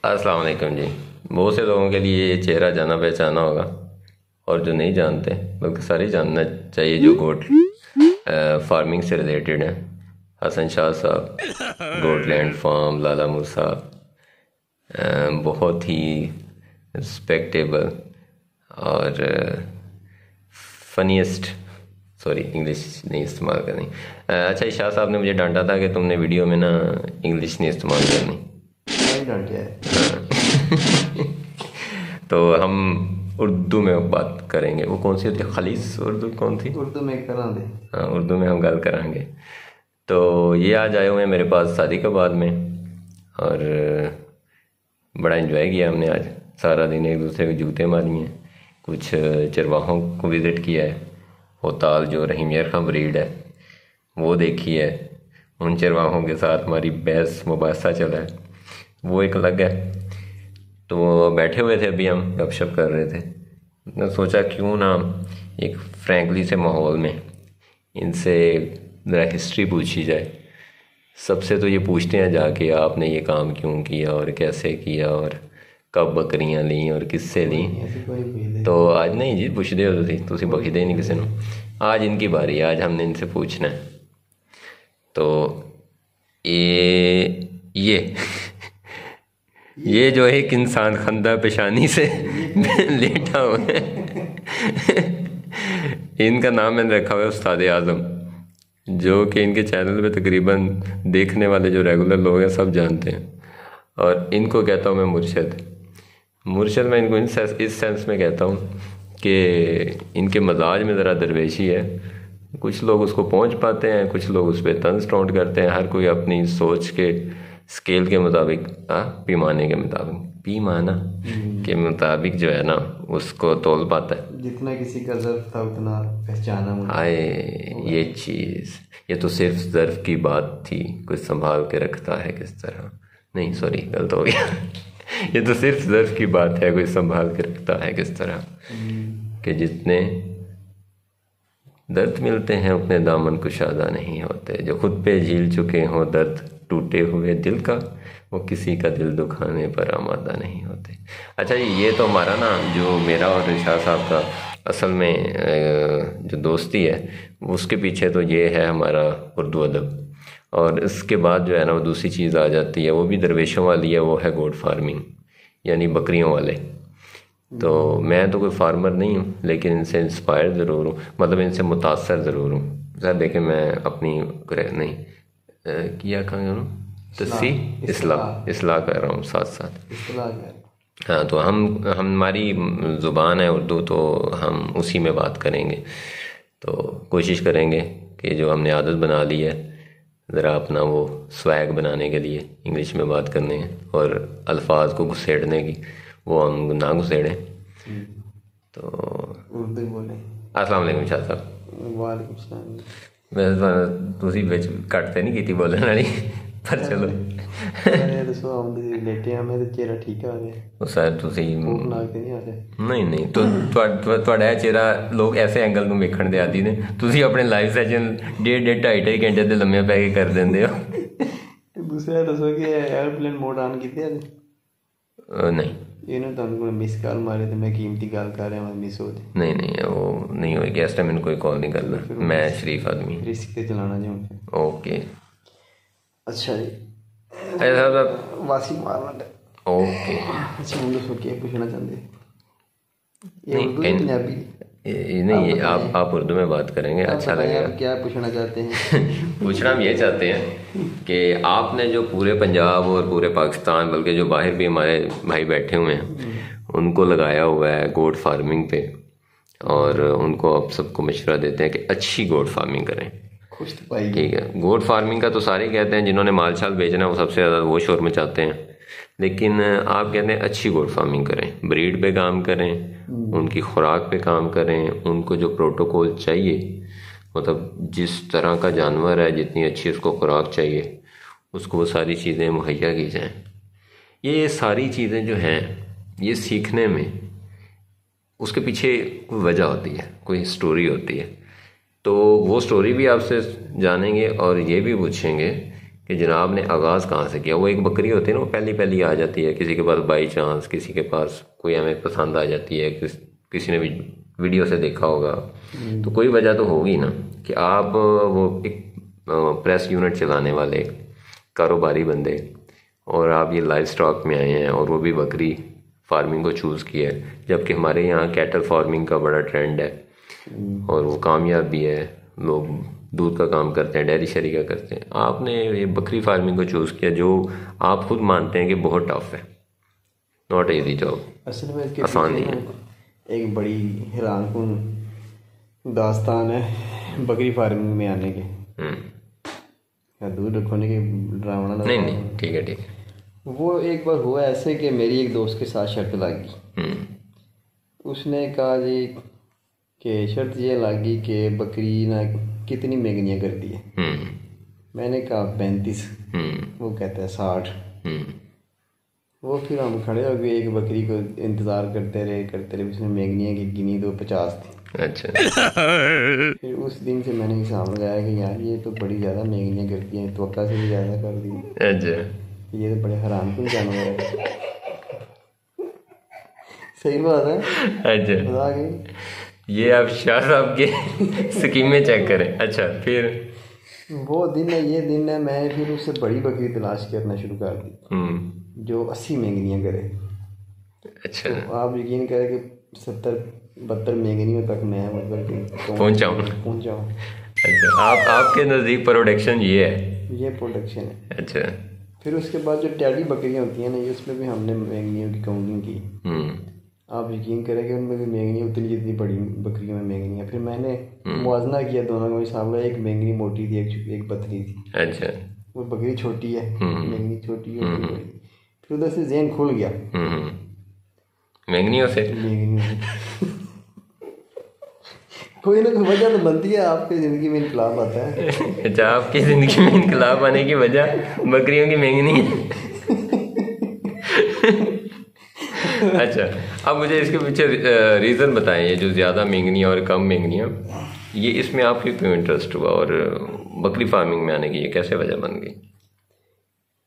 अस्सलाम वालेकुम जी। बहुत से लोगों के लिए ये चेहरा जाना पहचाना होगा, और जो नहीं जानते बल्कि सारे जानना चाहिए, जो गोट फार्मिंग से रिलेटेड है। हसन शाह साहब, गोटलैंड फार्म, लाला मूसा, बहुत ही रिस्पेक्टेबल और फनीस्ट, सॉरी इंग्लिश नहीं इस्तेमाल करनी। अच्छा, शाह साहब ने मुझे डांटा था कि तुमने वीडियो में ना इंग्लिश नहीं इस्तेमाल करनी। तो हम उर्दू में बात करेंगे। वो कौन सी होती है, खालिस उर्दू कौन थी? उर्दू में करा दे। हाँ, उर्दू में हम गल करांगे। तो ये आज आए हुए हैं मेरे पास शादी के बाद में, और बड़ा एंजॉय किया हमने। आज सारा दिन एक दूसरे को जूते मारी हैं, कुछ चरवाहों को विज़िट किया है। होताल जो रहीम यार खां ब्रीड है वो देखी है। उन चरवाहों के साथ हमारी बहस मुबासा चला है, वो एक अलग है। तो बैठे हुए थे, अभी हम गपशप कर रहे थे। मैंने सोचा क्यों ना एक फ्रैंकली से माहौल में इनसे ज़रा हिस्ट्री पूछी जाए। सबसे तो ये पूछते हैं जाके, आपने ये काम क्यों किया और कैसे किया और कब बकरियां ली और किससे ली। तो आज नहीं जी, पुछदे हो तुसी बखीदे नहीं किसी ने। आज इनकी बारी है, आज हमने इनसे पूछना है। तो ये ये जो एक इंसान खंदा पेशानी से लेटा हुआ है, इनका नाम मैंने रखा हुआ है उस्ताद आज़म, जो कि इनके चैनल पे तकरीबन देखने वाले जो रेगुलर लोग हैं सब जानते हैं। और इनको कहता हूँ मैं मुर्शद। मैं इनको इस सेंस में कहता हूँ कि इनके मजाज में ज़रा दरवेशी है। कुछ लोग उसको पहुँच पाते हैं, कुछ लोग उस पर तंज टोंट करते हैं। हर कोई अपनी सोच के स्केल के मुताबिक, पैमाने के मुताबिक, पैमाना के मुताबिक जो है ना उसको तोल पाता है। जितना किसी का ज़र्फ था उतना पहचाना। हाय, ये चीज़, ये तो सिर्फ ज़र्फ की बात थी, कुछ संभाल के रखता है किस तरह। नहीं सॉरी, गलत हो गया। ये तो सिर्फ ज़र्फ की बात है, कोई संभाल के रखता है किस तरह। कि जितने दर्द मिलते हैं उतने दामन कुशादा नहीं होते। जो खुद पे झील चुके हों दर्द टूटे हुए दिल का, वो किसी का दिल दुखाने पर आमादा नहीं होते। अच्छा, ये तो हमारा ना, जो मेरा और शाह साहब का असल में जो दोस्ती है, उसके पीछे तो ये है हमारा उर्दू अदब। और इसके बाद जो है ना वो दूसरी चीज़ आ जाती है, वो भी दरवेशों वाली है, वो है गोट फार्मिंग, यानी बकरियों वाले। तो मैं तो कोई फार्मर नहीं हूँ, लेकिन इनसे इंस्पायर ज़रूर हूँ, मतलब इनसे मुतासर ज़रूर हूँ। सर देखें, मैं अपनी नहीं किया तस्सी इस्लाह कर रहा हूँ साथ साथ। हाँ, तो हमारी ज़ुबान है उर्दू, तो हम उसी में बात करेंगे। तो कोशिश करेंगे कि जो हमने आदत बना ली है ज़रा अपना वो स्वैग बनाने के लिए इंग्लिश में बात करने हैं, और अल्फाज को घुसेड़ने की वो हम ना घुसेड़ें। तो उर्दू बोले। अस्सलाम वालेकुम शाह साहब। वालेकुम सलाम। मैं तुसी विच घट ते नहीं की बोलने वाली, पर चलो। दसो हम लेटे हैं, मेरा चेहरा ठीक है आगे। ਉਹ ਸਰ ਤੁਸੀਂ नहीं ਨਹੀਂ तो ਤੁਹਾਡਾ ਚਿਹਰਾ ਲੋਕ ਐਸੇ ਐਂਗਲ ਨੂੰ ਵੇਖਣ ਦੇ ਆਦੀ ਨੇ। ਤੁਸੀਂ ਆਪਣੇ ਲਾਈਵ ਸੈਸ਼ਨ 1.5 2.5 ਘੰਟੇ ਦੇ ਲੰਮੇ ਪੈ ਕੇ ਕਰ ਦਿੰਦੇ ਹੋ। दूसरा दसो कि एयरप्लेन मोड ऑन कीते नहीं, ਇਹਨੂੰ ਤੁਹਾਨੂੰ ਕੋਈ ਮਿਸ ਕਾਲ ਮਾਰੇ ਤੇ ਮੈਂ ਕੀਮਤੀ ਗੱਲ ਕਰ ਰਿਹਾ, ਮੈਂ ਮਿਸ ਹੋ ਜਾਏ। नहीं वो नहीं होगी, इस टाइम मैंने कोई कॉल नहीं करना, मैं शरीफ आदमी। रिस्क ਤੇ ਚਲਾਣਾ ਜੀ ਹੁਣ। ओके, अच्छा जी, ऐसा वासी मारना। ओके, अच्छा हम दसो क्या पूछना चाहते हैं? नहीं, आप उर्दू में बात करेंगे, अच्छा लगेगा। क्या पूछना चाहते हैं? पूछना हम ये चाहते हैं कि आपने जो पूरे पंजाब और पूरे पाकिस्तान, बल्कि जो बाहर भी हमारे भाई बैठे हुए हैं, उनको लगाया हुआ है गोट फार्मिंग पे, और उनको आप सबको मशवरा देते हैं कि अच्छी गोट फार्मिंग करें। ठीक है, गोट फार्मिंग का तो सारे कहते हैं, जिन्होंने माल शाल बेचना है वो सबसे ज़्यादा वो शोर मचाते हैं। लेकिन आप कहते हैं अच्छी गोट फार्मिंग करें, ब्रीड पे काम करें, उनकी खुराक पे काम करें, उनको जो प्रोटोकॉल चाहिए, मतलब जिस तरह का जानवर है, जितनी अच्छी उसको खुराक चाहिए, उसको वो सारी चीज़ें मुहैया की जाएं। ये सारी चीज़ें जो हैं, ये सीखने में उसके पीछे कोई वजह होती है, कोई स्टोरी होती है। तो वो स्टोरी भी आपसे जानेंगे और ये भी पूछेंगे कि जनाब ने आगाज़ कहाँ से किया। वो एक बकरी होती है ना, वो पहली पहली आ जाती है किसी के पास बाई चांस, किसी के पास कोई हमें पसंद आ जाती है, किसी ने भी वीडियो से देखा होगा, तो कोई वजह तो होगी ना कि आप वो एक प्रेस यूनिट चलाने वाले कारोबारी बंदे और आप ये लाइव स्टॉक में आए हैं और वो भी बकरी फार्मिंग को चूज़ किया है, जबकि हमारे यहाँ कैटल फार्मिंग का बड़ा ट्रेंड है और वो कामयाब भी है, लोग दूध का काम करते हैं, डेयरी शरी का करते हैं। आपने ये बकरी फार्मिंग को चूज़ किया जो आप खुद मानते हैं कि बहुत टफ है, नॉट इजी जॉब, असल में इसके आसान नहीं है। एक बड़ी हैरानकुन दास्तान है बकरी फार्मिंग में आने के। दूध रखने के ड्रावना नहीं नहीं, ठीक है ठीक है। वो एक बार हुआ ऐसे कि मेरी एक दोस्त के साथ शर्त लगी। उसने कहा जी कि शर्त ये लगी कि बकरी ना कितनी मेंगनियाँ करती है। मैंने कहा 35। वो कहता है 60। वो फिर हम खड़े हो गए, एक बकरी को इंतज़ार करते रहे। उसने मेंगनियाँ की गिनी तो 50 थी। अच्छा। फिर उस दिन से मैंने हिसाब लगाया कि यार ये तो बड़ी ज़्यादा मेंगनियाँ करती हैं, तवक्का से भी ज़्यादा कर दी। अच्छा, ये तो बड़े हैरानकुन जानवर है। सही बात है। अच्छा, बता गई। ये आप शाह साहब के स्कीमें चेक करें। अच्छा, फिर वो दिन है, ये दिन है, मैं फिर उससे बड़ी बकरी तलाश करना शुरू कर दी जो 80 मेंगनियाँ करे। अच्छा, तो आप यकीन करें कि 70-72 मेंगनियों तक मैं मतलब पहुँचाऊँ। अच्छा, आपके नज़दीक प्रोडक्शन ये है? ये प्रोडक्शन है। अच्छा। फिर उसके बाद जो टैडी बकरियाँ होती हैं ना, उसमें भी हमने मेंगनियों की काउंटिंग की। आप यकीन करें कि उनमें भी मेंगनी उतनी जितनी बड़ी बकरियों में मेंगनियाँ। फिर मैंने मुआवजा किया दोनों का हिसाब लगा, एक मेंगनी मोटी थी, एक पतली थी। अच्छा। वो बकरी छोटी है, मेंगनी छोटी है। फिर उधर से ज़हन खुल गया मेंगनियों से। कोई ना कोई वजह तो बनती है, आपकी ज़िंदगी में इनकलाब आता है। अच्छा, आपकी ज़िंदगी में इनकलाब आने की वजह बकरियों की मेंगनी है। अच्छा, अब मुझे इसके पीछे रीज़न बताएं, ये जो ज़्यादा मेंगनियाँ और कम मेंगनियाँ, ये इसमें आपको क्यों इंटरेस्ट हुआ और बकरी फार्मिंग में आने की ये कैसे वजह बन गई?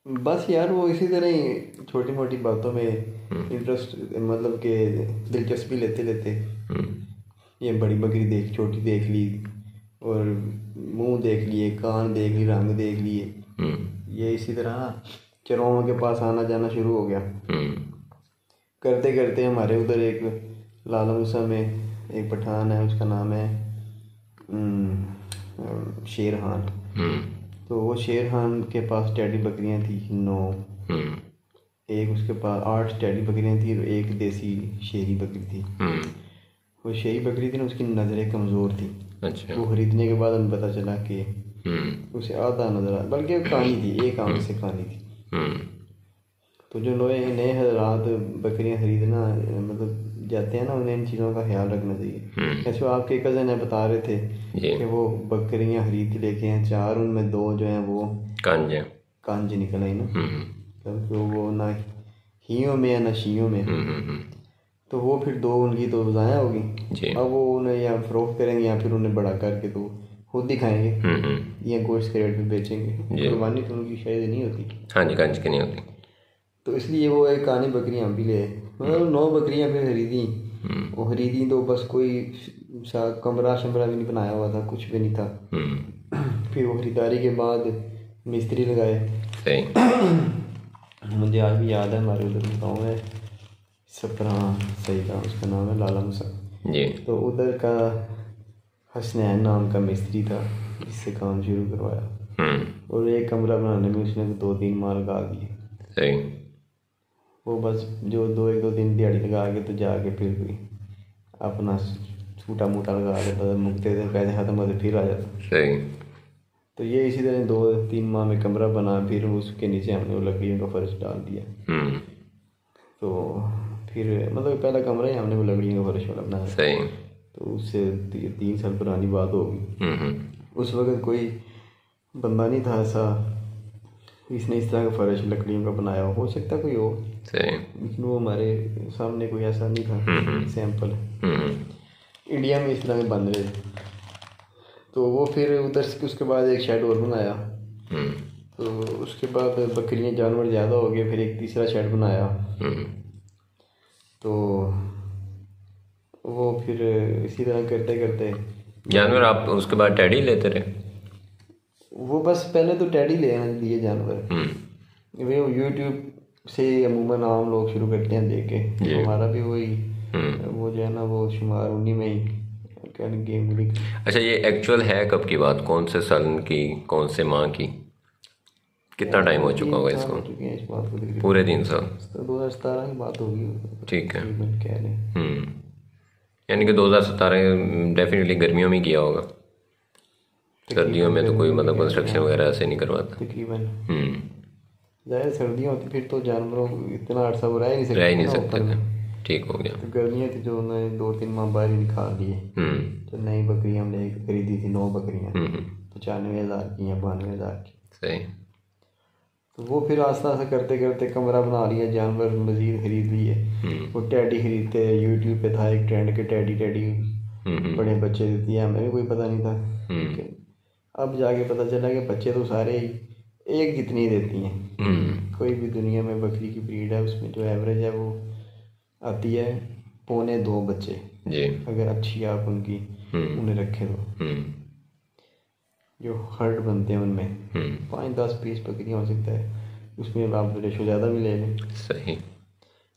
बस यार वो इसी तरह ही छोटी मोटी बातों में इंटरेस्ट, मतलब कि दिलचस्पी लेते लेते ये बड़ी बकरी देख, छोटी देख ली और मुंह देख लिए, कान देख ली, रंग देख लिए। ये इसी तरह चरवाहों के पास आना जाना शुरू हो गया। करते करते हमारे उधर एक लाला मूसा में एक पठान है, उसका नाम है शेर खान। तो वो शेर खान के पास टैडी बकरियां थी 9। एक उसके पास 8 टैडी बकरियां थी और एक देसी शेरी बकरी थी। वो शेरी बकरी थी ना, उसकी नज़रें कमज़ोर थी। अच्छा। वो खरीदने के बाद हमें पता चला कि उसे आधा नजर आ, बल्कि कानी थी, एक आंख से कानी थी। तो जो नए हजरात बकरियां खरीदना मतलब जाते हैं ना, उन्हें इन चीज़ों का ख्याल रखना चाहिए। ऐसे आपके कज़न है बता रहे थे कि वो बकरियां खरीद के लेके हैं 4, उनमें 2 जो हैं वो कांजे निकल आई ना, तो वो ना हियों में है ना शीयों में। तो वो फिर 2 उनकी तो ज़ाया होगी। अब वो उन्हें या फ़रोख्त करेंगे या फिर उन्हें बड़ा करके तो खुद ही खाएंगे या गोश्त के रेट पे बेचेंगे। कुर्बानी तो उनकी शायद नहीं होती। हाँ जी, कंज की नहीं होती। तो इसलिए वो एक कहानी बकरियां हम भी ले, मतलब 9 बकरियां फिर खरीदी। वो खरीदी तो बस कोई कमरा शमरा भी नहीं बनाया हुआ था, कुछ भी नहीं था। फिर वो खरीदारी के बाद मिस्त्री लगाए। मुझे आज भी याद है, हमारे उधर गाँव है सपरा सही था, उसका नाम है लाला मूसा जी। तो उधर का हसनैन नाम का मिस्त्री था जिससे काम शुरू करवाया। और एक कमरा बनाने में उसने 2-3 माह लगा दिए। वो बस जो 2 दिन दिहाड़ी लगा के तो जाके फिर भी अपना छोटा मोटा लगा देता, मुकते थे, पैसे खत्म होते फिर आ जाता। तो ये इसी तरह 2-3 माह में कमरा बना, फिर उसके नीचे हमने वो लकड़ियों का फर्श डाल दिया। तो फिर मतलब पहला कमरा ही हमने वो लकड़ियों का फर्श वाला बनाया। तो उससे 3 साल पुरानी बात होगी। उस वक्त कोई बंदा नहीं था ऐसा इसने इस तरह का फर्श लकड़ियों का बनाया हो सकता कोई हो, लेकिन वो हमारे सामने कोई ऐसा नहीं था सैंपल। इंडिया में इस तरह के बन रहे थे। तो वो फिर उधर से उसके बाद एक शेड और बनाया। तो उसके बाद बकरियां जानवर ज़्यादा हो गए, फिर एक तीसरा शेड बनाया। तो वो फिर इसी तरह करते करते जानवर आप उसके बाद टैडी लेते रहे? वो बस पहले तो टैडी ले लिए जानवर। वे यूट्यूब से अमूमन आम लोग शुरू करते हैं देख के, हमारा भी वही वो जो है ना वो शुमार उन्हीं में ही गेम। अच्छा, ये एक्चुअल है कब की बात, कौन से साल की, कौन से माह की, कितना टाइम हो चुका होगा इसको? इस बात को पूरे 3 साल। 2017 की बात होगी। ठीक है। कह रहे यानी कि 2017 डेफिनेटली गर्मियों में किया होगा। सर्दियों में तो कोई मतलब कंस्ट्रक्शन वगैरह ऐसे नहीं करवाता तकरीबन। ज़्यादा सर्दियाँ होती फिर तो जानवरों इतना अरसा वो रह नहीं सकते थे। ठीक हो गया। तो गर्मियाँ थी जो उन्होंने 2-3 माह बाहर ही निकाल दिए। तो नई बकरियाँ हमने खरीदी थी 9 बकरियाँ 95,000 की या 92,000 की। सही। तो वो फिर आस्ता आस्ता करते करते कमरा बना लिया, जानवर मज़ीद खरीद लिए। वो टैडी खरीदते, यूट्यूब पे था एक ट्रेंड के टैडी बड़े बच्चे देती है, हमें भी कोई पता नहीं था। अब जाके पता चला कि बच्चे तो सारे ही एक जितनी देती हैं। कोई भी दुनिया में बकरी की ब्रीड है उसमें जो एवरेज है वो आती है 1.25 बच्चे जी, अगर अच्छी आप उनकी उन्हें रखे तो। जो हर्ड बनते हैं उनमें 5-10-20 बकरियाँ हो सकता है, उसमें आप रेशो ज़्यादा भी ले लें। सही।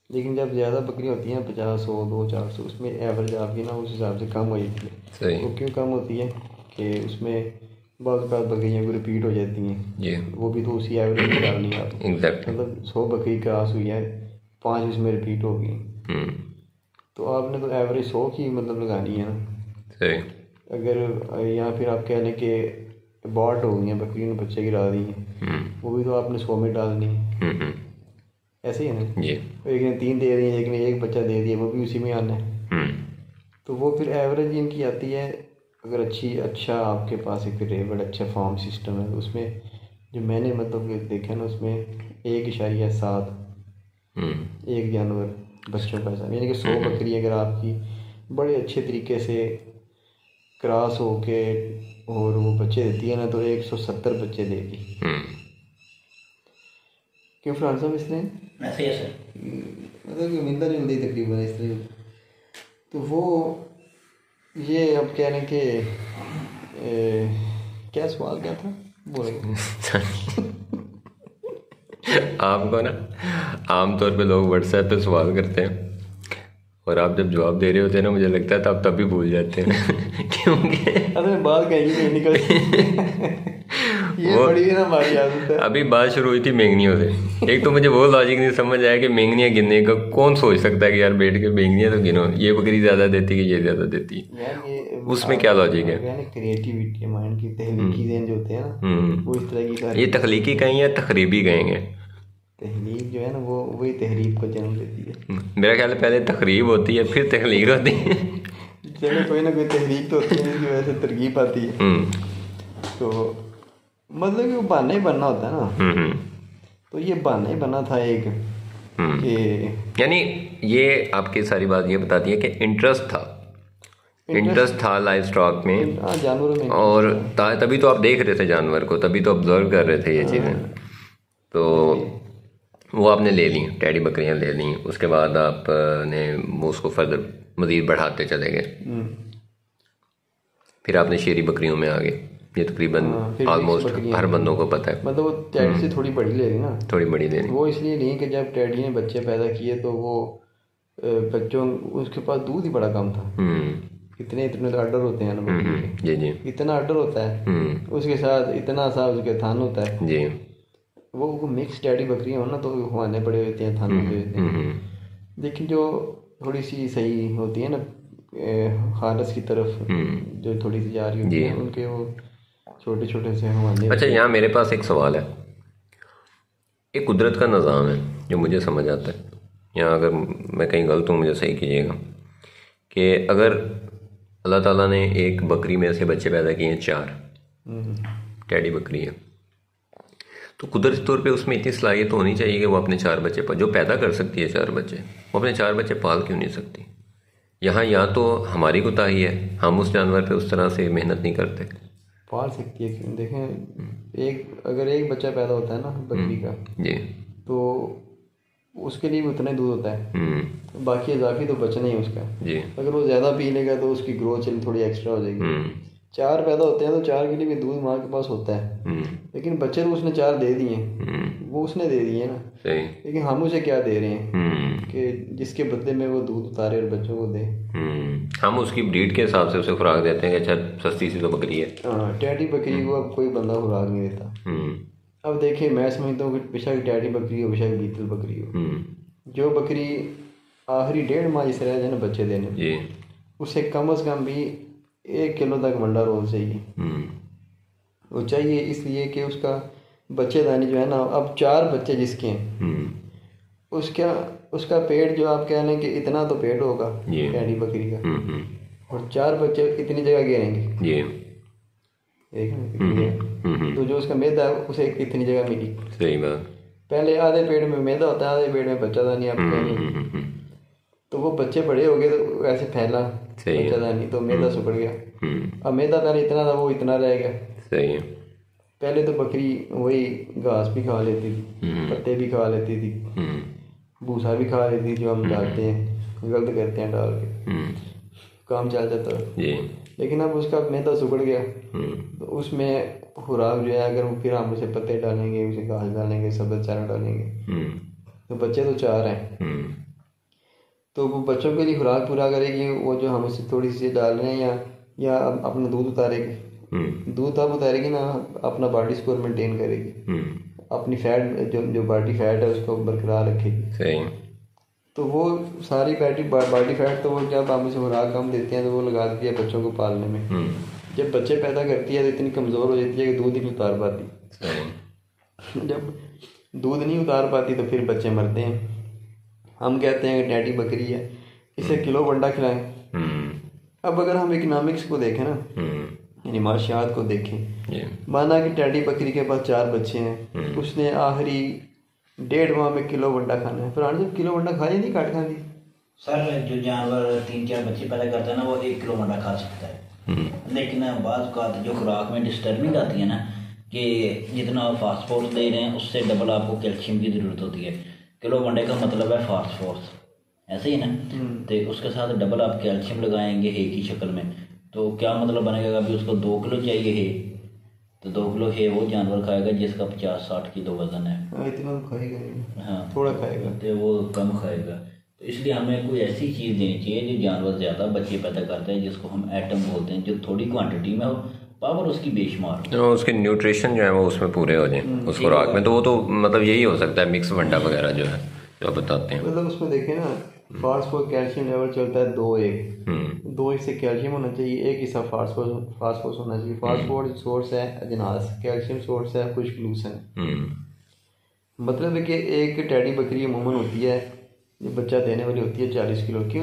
लेकिन जब ज़्यादा बकरियाँ होती हैं 50, 100, 200, 400, उसमें एवरेज आपकी ना उस हिसाब से कम हो जाती है। वो क्यों कम होती है कि उसमें बहुत बकरियाँ को रिपीट हो जाती हैं, वो भी तो उसी एवरेज में डालनी है आप। मतलब 100 बकरी क्रॉस हुई है, 5 उसमें रिपीट हो गई, तो आपने तो एवरेज 100 की मतलब लगानी है ना। सही। अगर या फिर आप कह लें कि बॉट हो गई हैं, बकरी ने बच्चे गिरा दिए, वो भी तो आपने 100 में डालनी है। ऐसे ही है ना। एक ने 3 दे दिए, एक ने 1 बच्चा दे दिया, वो भी उसी में आना है। तो वो फिर एवरेज इनकी आती है। अगर अच्छा आपके पास एक रेबड़ अच्छा फार्म सिस्टम है, उसमें जो मैंने मतलब देखा ना, उसमें 1.7 एक जानवर बच्चों का ऐसा, यानी कि 100 बकरी अगर आपकी बड़े अच्छे तरीके से क्रॉस होके और वो बच्चे देती है ना, तो 170 बच्चे देगी। क्यों फ्रांस साहब इसलिए ऐसे ही सर, मतलब मिलता जुलती तकरीबन इस तरह। तो वो ये अब कह रहे हैं कि क्या सवाल क्या था बोलेंगे। आपको ना आमतौर पे लोग व्हाट्सएप पे सवाल करते हैं और आप जब जवाब दे रहे होते हैं ना, मुझे लगता है तो आप तभी भूल जाते हैं क्योंकि अरे बात कहीं नहीं निकल ये बड़ी ना हमारी आदत है। अभी बात शुरू हुई थी मेंगनियों से। एक तो मुझे वो लॉजिक नहीं समझ आया कि मेंगनियाँ गिनने का कौन सोच सकता है कि यार बैठ के मेंगनियाँ तो गिनो, ये बकरी ज़्यादा देती है, ये ज़्यादा देती है, उसमें क्या लॉजिक है? क्रिएटिविटी माइंड की तहलीकी ज़हन जो होते हैं ना, वो इस तरह की सारी। ये तख्लीकी कहें या तखरीबी कहेंगे? तहलीक जो है ना वो वही तहरीब को जन्म देती है। मेरा ख्याल है पहले तखरीब होती है फिर तख्लीक होती है। चलो कोई ना कोई तहरीक तो होती है जिसकी वजह से तरकीब आती है। तो मतलब कि वो बहाना ही बनना होता है ना। तो ये बहाना ही बना था एक कि यानी ये आपकी सारी बात ये बताती है कि इंटरेस्ट था लाइफ स्टॉक में, जानवरों में, और तभी तो आप देख रहे थे जानवर को, तभी तो ऑब्जर्व कर रहे थे ये चीज़ें। तो वो आपने ले ली, टैडी बकरियां ले ली, उसके बाद आपने उसको फर्दर मज़ीद बढ़ाते चले गए, फिर आपने शेरी बकरियों में आ गए। ये तकरीबन ऑलमोस्ट हर बंदों को पता है। मतलब वो टैडी से थोड़ी बड़ी ले ली ना, थोड़ी बड़ी ले ली। वो इसलिए नहीं कि जब टैडी ने बच्चे पैदा किए तो वो बच्चों उसके पास दूध ही बड़ा कम था। इतने तो आर्डर होते हैं ना बकरी के। जी जी। इतना आर्डर होता है, उसके साथ इतना सा उसके थान होता है जी। वो मिक्स टैडी बकरियाँ हो ना तो हुआने पड़े होते हैं, थान पड़े होते हैं। लेकिन जो थोड़ी सी सही होती है ना खारस की तरफ जो थोड़ी सी जा रही होती है, उनके वो छोटे छोटे से हुआने। अच्छा, यहाँ मेरे पास एक सवाल है। एक कुदरत का निज़ाम है जो मुझे समझ आता है, यहाँ अगर मैं कहीं गलत हूँ मुझे सही कीजिएगा, कि अगर अल्लाह ताला ने एक बकरी में से बच्चे पैदा किए हैं 4, टैडी बकरी है, तो कुदरती तौर पे उसमें इतनी सलाहियत तो होनी चाहिए कि वो अपने 4 बच्चे जो पैदा कर सकती है 4 बच्चे, वो अपने 4 बच्चे पाल क्यों नहीं सकती? यहाँ या तो हमारी कोताही है, हम उस जानवर पे उस तरह से मेहनत नहीं करते, पाल सकती है। क्यों, देखें अगर एक बच्चा पैदा होता है ना बकरी का जी तो उसके लिए भी उतना ही दूध होता है, बाकी इजाफी तो बचना ही उसका जी। अगर वो ज़्यादा पी लेगा तो उसकी ग्रोथ थोड़ी एक्स्ट्रा हो जाएगी। 4 पैदा होते हैं तो 4 के लिए भी दूध माँ के पास होता है, लेकिन बच्चे तो उसने 4 दे दिए, वो उसने दे दिए ना, सही। लेकिन हम उसे क्या दे रहे हैं कि जिसके बदले में वो दूध उतारे और बच्चों को दे। हम उसकी ब्रीड के हिसाब से उसे खुराक देते हैं कि अच्छा सस्ती सी तो बकरी है। हाँ, टैडी बकरी को अब कोई बंदा खुराक नहीं देता। अब देखिए मैं समझता हूँ कि बेशक टैडी बकरी हो बेशक बीतल बकरी हो, जो बकरी आखिरी 1.5 माह जिस रह जाए ना बच्चे देने में, उसे कम से कम भी 1 किलो तक वंडा रोल चाहिए। वो चाहिए इसलिए कि उसका बच्चेदानी जो है ना, अब 4 बच्चे जिसके हैं उसका पेट जो आप कह लें कि इतना तो पेट होगा टैडी बकरी का, और 4 बच्चे इतनी जगह गिरेंगे, तो जो उसका मैदा है उसे इतनी जगह मिली। सही बात। पहले आधे पेट में मैदा होता है, आधे पेट में बच्चादानी आप कहेंगे, तो वो बच्चे बड़े हो गए तो ऐसे फैला बच्चादानी, तो मैदा सुकड़ गया। अब मैदा पहले इतना था, वो इतना रह गया। सही है। पहले तो बकरी वही घास भी खा लेती थी, पत्ते भी खा लेती थी, भूसा भी खा लेती थी, जो हम डालते हैं गलत करते हैं डाल के, काम चल जाता है। लेकिन अब उसका मैदा सुकड़ गया, तो उसमें खुराक जो है अगर वो फिर हम उसे पत्ते डालेंगे, उसे घास डालेंगे, सब्ज़ चारा डालेंगे, तो बच्चे तो 4 हैं, तो वो बच्चों के लिए खुराक पूरा करेगी। वो जो हम उसे थोड़ी सी डाल रहे हैं या अपना दूध उतारेगी, दूध अब उतारेगी ना, अपना बॉडी स्कोर मेंटेन करेगी, अपनी फैट जो बॉडी फैट है उसको बरकरार रखेगी। सही। तो वो सारी बॉडी फैट तो वो जब हम उसे खुराक कम देते हैं तो वो लगा देती है बच्चों को पालने में। जब बच्चे पैदा करती है तो इतनी कमज़ोर हो जाती है कि दूध ही नहीं उतार पाती। जब दूध नहीं उतार पाती तो फिर बच्चे मरते हैं। हम कहते हैं कि टैडी बकरी है, इसे किलो वंडा खिलाएं। अब अगर हम इकनॉमिक्स को देखें ना, यानी माशियात को देखें, माना कि टैडी बकरी के पास 4 बच्चे हैं, उसने आखिरी 1.5 माह में किलो वंडा खाना है, पर जब किलो वंडा खाई नहीं काट खाती। सर जो जानवर 3-4 बच्चे पैदा करता है ना, वो 1 किलो वंडा खा सकता है, लेकिन बात का जो खुराक में डिस्टर्बिंग आती है ना, कि जितना फास्फोर्स ले रहे हैं उससे डबल आपको कैल्शियम की ज़रूरत होती है। किलो वंडे का मतलब है फास्फोर्स, ऐसे ही ना, तो उसके साथ डबल आप कैल्शियम लगाएंगे हे की शक्ल में, तो क्या मतलब बनेगा। अभी उसको 2 किलो चाहिए हे, तो 2 किलो हे वो जानवर खाएगा जिसका 50-60 किलो वजन है। इतना तो खाएगा नहीं, हाँ थोड़ा खाएगा, तो वो कम खाएगा। तो इसलिए हमें कोई ऐसी चीज़ देनी चाहिए जो जानवर ज़्यादा बच्चे पैदा करता है, जिसको हम एटम बोलते हैं, जो थोड़ी क्वांटिटी में हो, पावर उसकी बेशुमार हो, उसके न्यूट्रिशन जो है वो उसमें पूरे हो जाए उस खुराक में। तो वो तो मतलब यही हो सकता है मिक्स वंडा वगैरह जो है जो बताते हैं। मतलब उसमें देखें ना, फास्फोरस कैल्शियम लेवल चलता है 2-1, 2 हिस्से कैल्शियम होना चाहिए, 1 हिस्सा फास्फोरस होना चाहिए। फास्फोरस सोर्स है अजनास, कैल्शियम सोर्स है खुशग्लूसन। मतलब है कि एक टैडी बकरी अमूमन होती है जो बच्चा देने वाली होती है 40 किलो की,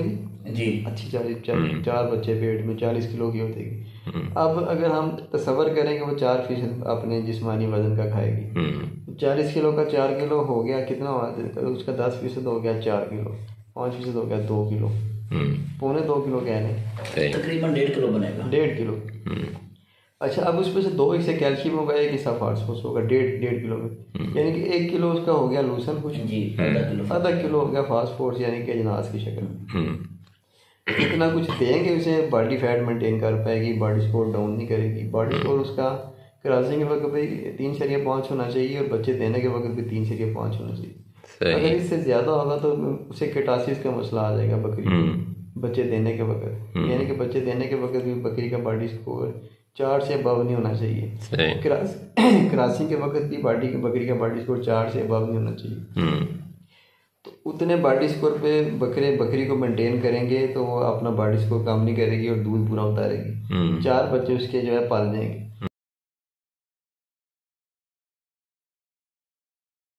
जी अच्छी 4 बच्चे पेट में 40 किलो की होती है। अब अगर हम तसव्वुर करें कि वो 4% अपने जिस्मानी वजन का खाएगी, 40 किलो का 4 किलो हो गया, कितना हुआ, उसका 10% हो गया 4 किलो, 5% हो गया 2 किलो, 1.25 किलो कह लें, तकरीबन 1.5 किलो बनेगा, 1.5 किलो। अच्छा, अब उसमें से 2 हिस्से कैल्शियम होगा, 1 हिस्सा फास्फोरस होगा 1.5 किलो में, यानी कि 1 किलो उसका हो गया लूसन कुछ, आधा किलो हो गया फास्फोरस यानी कि अजनास की शक्ल में। इतना कुछ देंगे उसे, बॉडी फैट मेंटेन कर पाएगी, बॉडी स्कोर डाउन नहीं करेगी। बॉडी स्कोर उसका क्रॉसिंग के वक्त भी 3.5 होना चाहिए और बच्चे देने के वक्त भी 3.5 होना चाहिए। अगर इससे ज़्यादा होगा तो उसे केटासिस का मसला आ जाएगा बकरी बच्चे देने के वक्त, यानी कि बच्चे देने के वक्त भी बकरी का बॉडी स्कोर 4 से अबव नहीं होना चाहिए। क्रॉसिंग के वक्त भी बकरी का बॉडी स्कोर 4 से अबव नहीं होना चाहिए। तो उतने बॉडी स्कोर पे बकरी को मेंटेन करेंगे तो वो अपना बॉडी स्कोर कम नहीं करेगी और दूध पूरा उतारेगी। 4 बच्चे उसके जो है पाल जाएंगे।